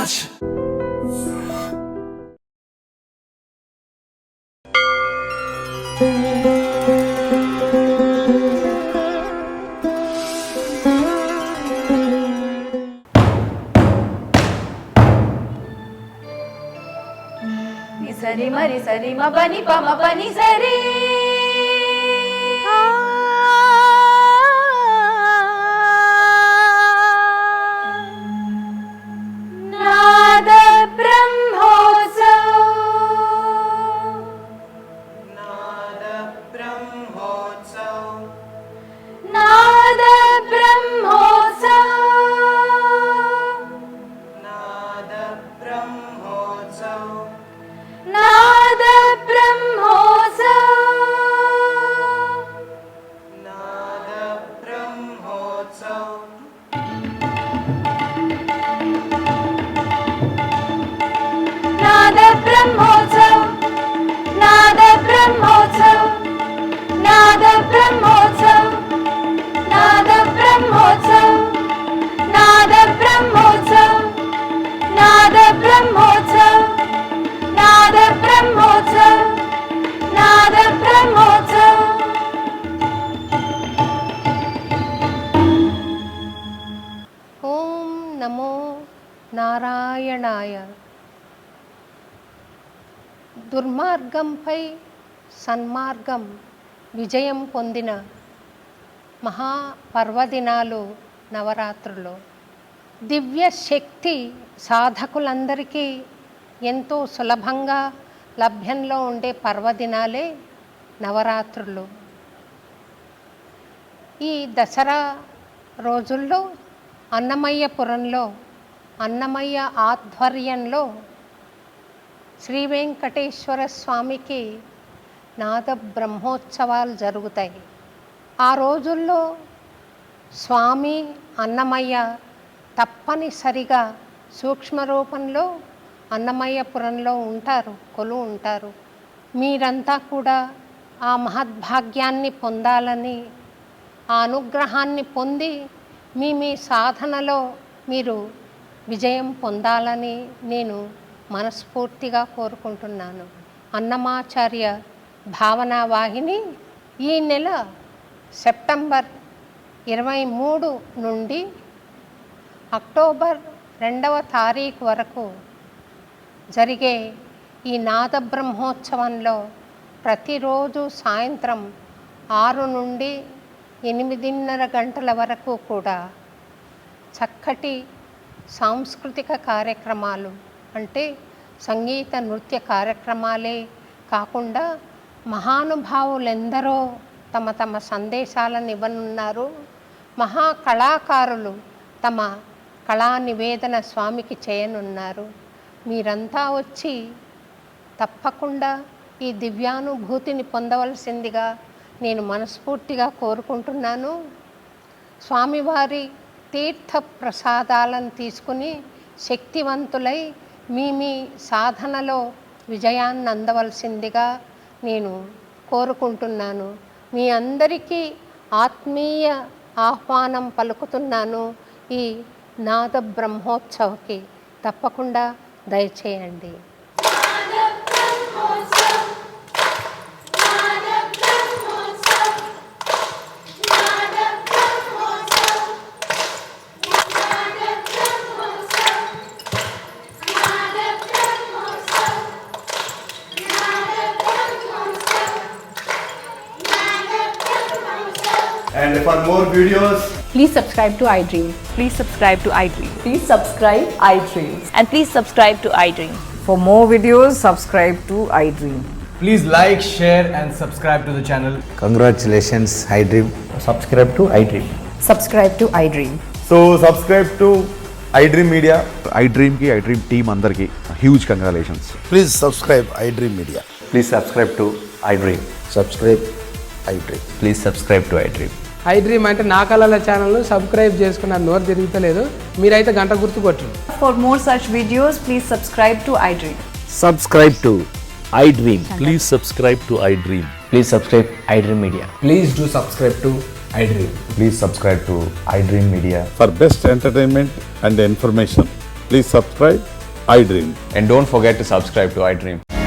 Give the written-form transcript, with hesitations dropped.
much. సరి మరి సరి మ పని ప మ పని సరి నాద బ్రహ్మోత్సవ నాద బ్రహ్మోత్సవ నాద బ్రహ్మోత్సవ నాద బ్రహ్మోత్సవ నాద బ్రహ్మోత్సవ నాద బ్రహ్మోత్సవ నాద బ్రహ్మోత్సవ నాద బ్రహ్మోత్సవ నాద బ్రహ్మోత్సవ నాద బ్రహ్మోత్సవ నాద బ్రహ్మోత్సవ నాద బ్రహ్మోత్సవ నాద బ్రహ్మోత్సవ నాద బ్రహ్మోత్సవ ఓం నమో నారాయణాయ. దుర్మార్గంపై సన్మార్గం విజయం పొందిన మహాపర్వదినాలు నవరాత్రులు. దివ్య శక్తి సాధకులందరికీ ఎంతో సులభంగా లభ్యంలో ఉండే పర్వదినాలే నవరాత్రులు. ఈ దసరా రోజుల్లో అన్నమయ్యపురంలో అన్నమయ్య ఆధ్వర్యంలో శ్రీ వెంకటేశ్వర స్వామికి నాద బ్రహ్మోత్సవాలు జరుగుతాయి. ఆ రోజుల్లో స్వామి అన్నమయ్య తప్పనిసరిగా సూక్ష్మ రూపంలో అన్నమయ్యపురంలో ఉంటారు, కొలువు ఉంటారు. మీరంతా కూడా ఆ మహద్భాగ్యాన్ని పొందాలని, ఆ అనుగ్రహాన్ని పొంది మీ సాధనలో మీరు విజయం పొందాలని నేను మనస్ఫూర్తిగా కోరుకుంటున్నాను. అన్నమాచార్య భావనా వాహిని ఈ నెల సెప్టెంబర్ 23 నుండి అక్టోబర్ 2వ తారీఖు వరకు జరిగే ఈ నాద బ్రహ్మోత్సవంలో ప్రతిరోజు సాయంత్రం 6 నుండి 8:30 గంటల వరకు కూడా చక్కటి సాంస్కృతిక కార్యక్రమాలు అంటే సంగీత నృత్య కార్యక్రమాలే కాకుండా మహానుభావులెందరో తమ తమ సందేశాలను ఇవ్వనున్నారు. మహాకళాకారులు తమ కళా నివేదన స్వామికి చేయనున్నారు. మీరంతా వచ్చి తప్పకుండా ఈ దివ్యానుభూతిని పొందవలసిందిగా నేను మనస్ఫూర్తిగా కోరుకుంటున్నాను. స్వామివారి తీర్థ ప్రసాదాలను తీసుకుని శక్తివంతులై మీ సాధనలో విజయాన్ని అందవలసిందిగా నేను కోరుకుంటున్నాను. మీ అందరికీ ఆత్మీయ ఆహ్వానం పలుకుతున్నాను. ఈ నాద బ్రహ్మోత్సవకి తప్పకుండా దయచేయండి. And for more videos, please subscribe to iDream. Please subscribe to iDream. Please subscribe iDream. And please subscribe to iDream. For more videos, subscribe to iDream. please like, share and subscribe to the channel. Congratulations, iDream. Subscribe to iDream. Subscribe to iDream. So subscribe to iDream Media. iDream ki iDream team andarki huge congratulations. Please subscribe iDream Media. Please subscribe to iDream. Subscribe iDream. Please subscribe to iDream. iDream అంటే నా కళల ఛానల్ను subscribe చేసుకున్న నోరు తిరుగుతలేదు. మీరైతే గంట గుర్తు కొట్టండి. For more such videos, please subscribe to iDream. Subscribe to iDream. Please subscribe to iDream. Please subscribe iDream Media. Please do subscribe to iDream. Please subscribe to iDream Media. For best entertainment and information, please subscribe iDream. And don't forget to subscribe to iDream.